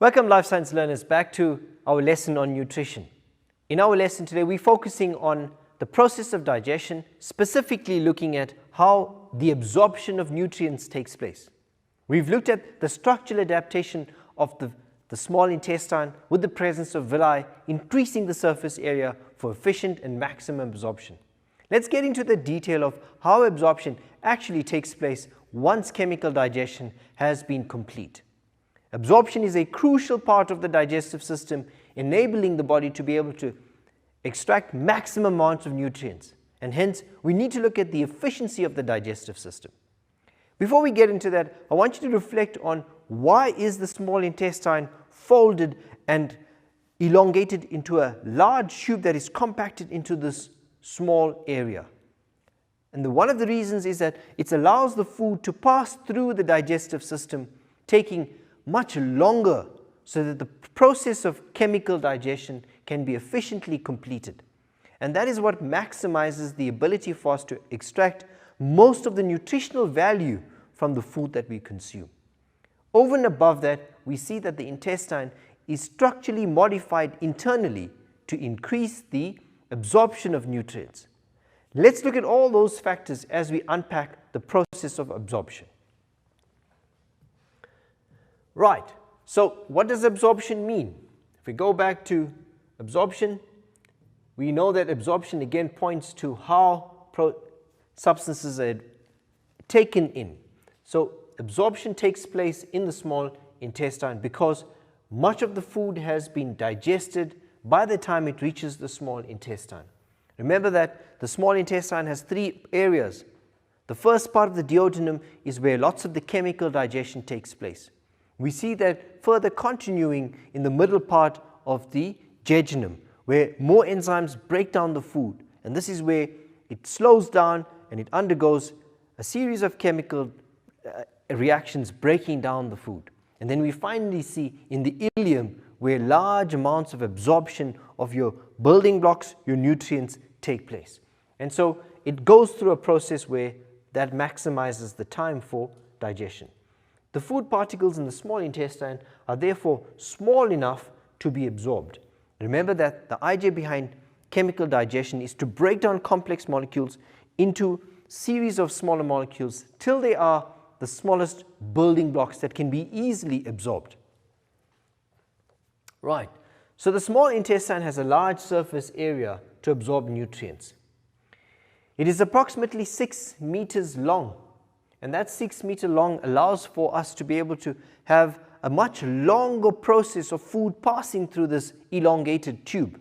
Welcome life science learners back to our lesson on nutrition. In our lesson today we're focusing on the process of digestion, specifically looking at how the absorption of nutrients takes place. We've looked at the structural adaptation of the small intestine with the presence of villi, increasing the surface area for efficient and maximum absorption. Let's get into the detail of how absorption actually takes place once chemical digestion has been complete. Absorption is a crucial part of the digestive system, enabling the body to be able to extract maximum amounts of nutrients, and hence we need to look at the efficiency of the digestive system. Before we get into that, I want you to reflect on why is the small intestine folded and elongated into a large tube that is compacted into this small area. And one of the reasons is that it allows the food to pass through the digestive system, taking much longer so that the process of chemical digestion can be efficiently completed. And that is what maximizes the ability for us to extract most of the nutritional value from the food that we consume. Over and above that, we see that the intestine is structurally modified internally to increase the absorption of nutrients. Let's look at all those factors as we unpack the process of absorption. Right, so what does absorption mean? If we go back to absorption, we know that absorption again points to how substances are taken in. So absorption takes place in the small intestine because much of the food has been digested by the time it reaches the small intestine. Remember that the small intestine has three areas. The first part of the duodenum is where lots of the chemical digestion takes place. We see that further continuing in the middle part of the jejunum, where more enzymes break down the food, and this is where it slows down and it undergoes a series of chemical reactions breaking down the food. And then we finally see in the ileum where large amounts of absorption of your building blocks, your nutrients take place. And so it goes through a process where that maximizes the time for digestion. The food particles in the small intestine are therefore small enough to be absorbed. Remember that the idea behind chemical digestion is to break down complex molecules into series of smaller molecules till they are the smallest building blocks that can be easily absorbed. Right, so the small intestine has a large surface area to absorb nutrients. It is approximately 6 meters long, and that 6 meter long allows for us to be able to have a much longer process of food passing through this elongated tube.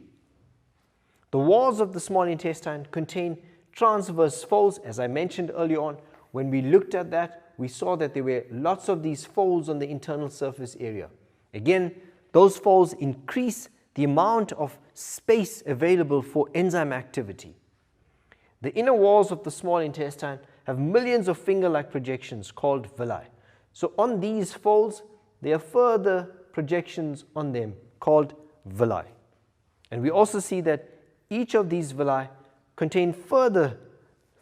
The walls of the small intestine contain transverse folds. As I mentioned earlier on, when we looked at that, we saw that there were lots of these folds on the internal surface area. Again, those folds increase the amount of space available for enzyme activity. The inner walls of the small intestine have millions of finger-like projections called villi. So on these folds, there are further projections on them called villi. And we also see that each of these villi contain further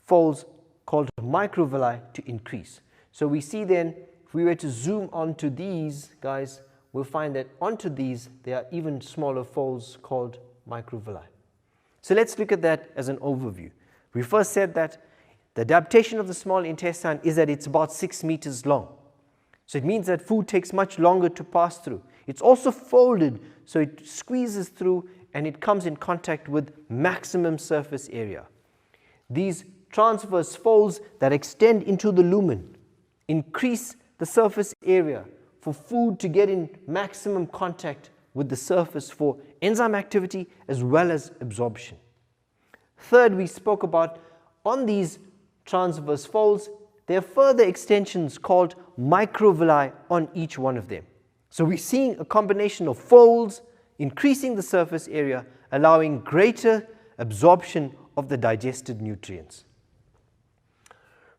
folds called microvilli to increase. So we see then, if we were to zoom onto these guys, we'll find that onto these there are even smaller folds called microvilli. So let's look at that as an overview. We first said that the adaptation of the small intestine is that it's about 6 meters long. So it means that food takes much longer to pass through. It's also folded, so it squeezes through and it comes in contact with maximum surface area. These transverse folds that extend into the lumen increase the surface area for food to get in maximum contact with the surface for enzyme activity as well as absorption. Third, we spoke about on these transverse folds, there are further extensions called microvilli on each one of them. So we're seeing a combination of folds increasing the surface area, allowing greater absorption of the digested nutrients.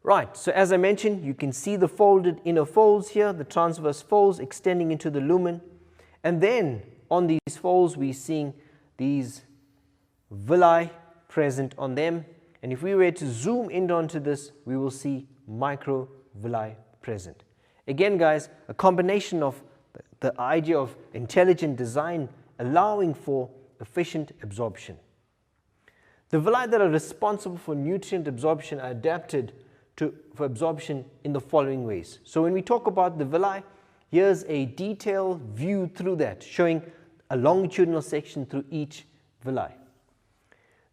Right, so as I mentioned, you can see the folded inner folds here, the transverse folds extending into the lumen. And then on these folds, we're seeing these villi present on them. And if we were to zoom in onto this, we will see microvilli present. Again, guys, a combination of the idea of intelligent design allowing for efficient absorption. The villi that are responsible for nutrient absorption are adapted for absorption in the following ways. So when we talk about the villi, here's a detailed view through that, showing a longitudinal section through each villi.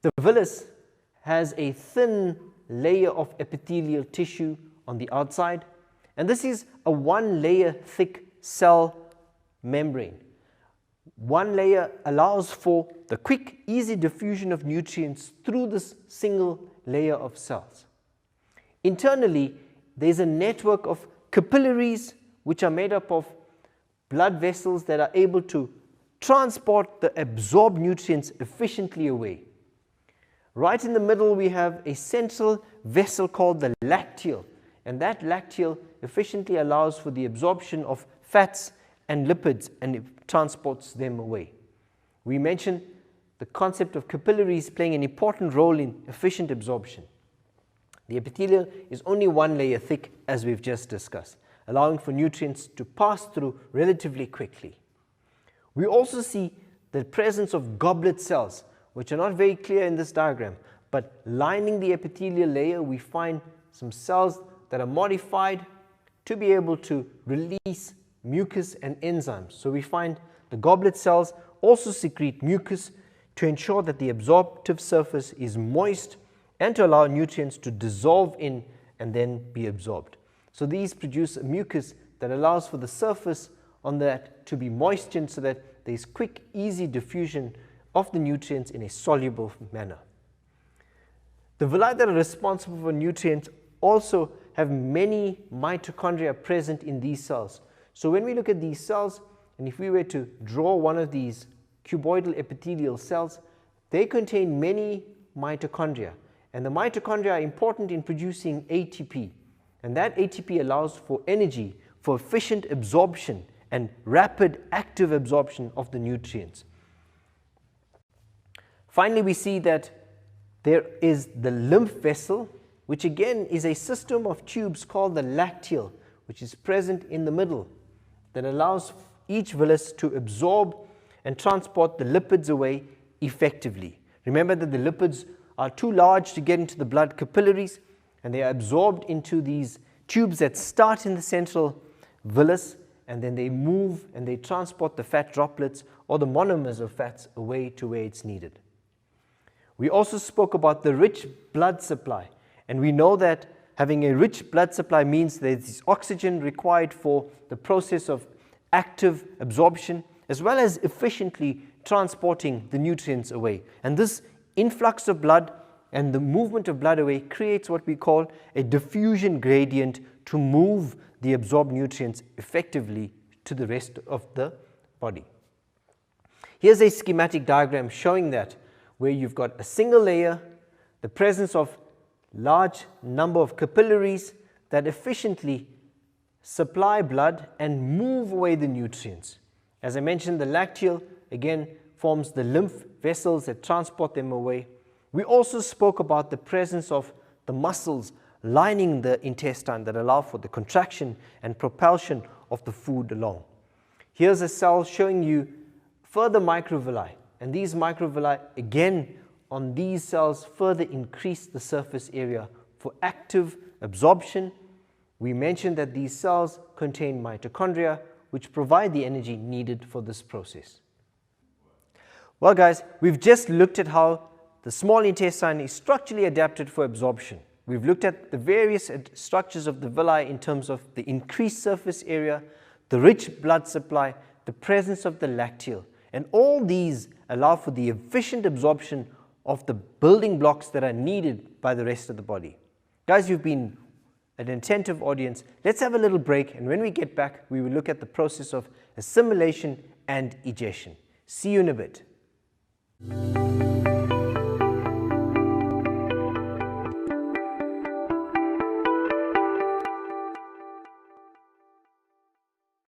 The villus has a thin layer of epithelial tissue on the outside, and this is a one-layer thick cell membrane. One layer allows for the quick, easy diffusion of nutrients through this single layer of cells. Internally, there's a network of capillaries which are made up of blood vessels that are able to transport the absorbed nutrients efficiently away. Right in the middle, we have a central vessel called the lacteal, and that lacteal efficiently allows for the absorption of fats and lipids, and it transports them away. We mentioned the concept of capillaries playing an important role in efficient absorption. The epithelial is only one layer thick, as we've just discussed, allowing for nutrients to pass through relatively quickly. We also see the presence of goblet cells, which are not very clear in this diagram, but lining the epithelial layer, we find some cells that are modified to be able to release mucus and enzymes. So we find the goblet cells also secrete mucus to ensure that the absorptive surface is moist and to allow nutrients to dissolve in and then be absorbed. So these produce a mucus that allows for the surface on that to be moistened so that there is quick, easy diffusion of the nutrients in a soluble manner. The villi that are responsible for nutrients also have many mitochondria present in these cells. So when we look at these cells, and if we were to draw one of these cuboidal epithelial cells, they contain many mitochondria. And the mitochondria are important in producing ATP. And that ATP allows for energy, for efficient absorption and rapid active absorption of the nutrients. Finally, we see that there is the lymph vessel, which again is a system of tubes called the lacteal, which is present in the middle, that allows each villus to absorb and transport the lipids away effectively. Remember that the lipids are too large to get into the blood capillaries, and they are absorbed into these tubes that start in the central villus, and then they move and they transport the fat droplets or the monomers of fats away to where it's needed. We also spoke about the rich blood supply, and we know that having a rich blood supply means there is oxygen required for the process of active absorption, as well as efficiently transporting the nutrients away. And this influx of blood and the movement of blood away creates what we call a diffusion gradient to move the absorbed nutrients effectively to the rest of the body. Here's a schematic diagram showing that, where you've got a single layer, the presence of large number of capillaries that efficiently supply blood and move away the nutrients. As I mentioned, the lacteal again forms the lymph vessels that transport them away. We also spoke about the presence of the muscles lining the intestine that allow for the contraction and propulsion of the food along. Here's a cell showing you further microvilli, and these microvilli again on these cells further increase the surface area for active absorption. We mentioned that these cells contain mitochondria, which provide the energy needed for this process. Well guys, we've just looked at how the small intestine is structurally adapted for absorption. We've looked at the various structures of the villi in terms of the increased surface area, the rich blood supply, the presence of the lacteal, and all these allow for the efficient absorption of the building blocks that are needed by the rest of the body. Guys, you've been an attentive audience. Let's have a little break, and when we get back, we will look at the process of assimilation and egestion. See you in a bit.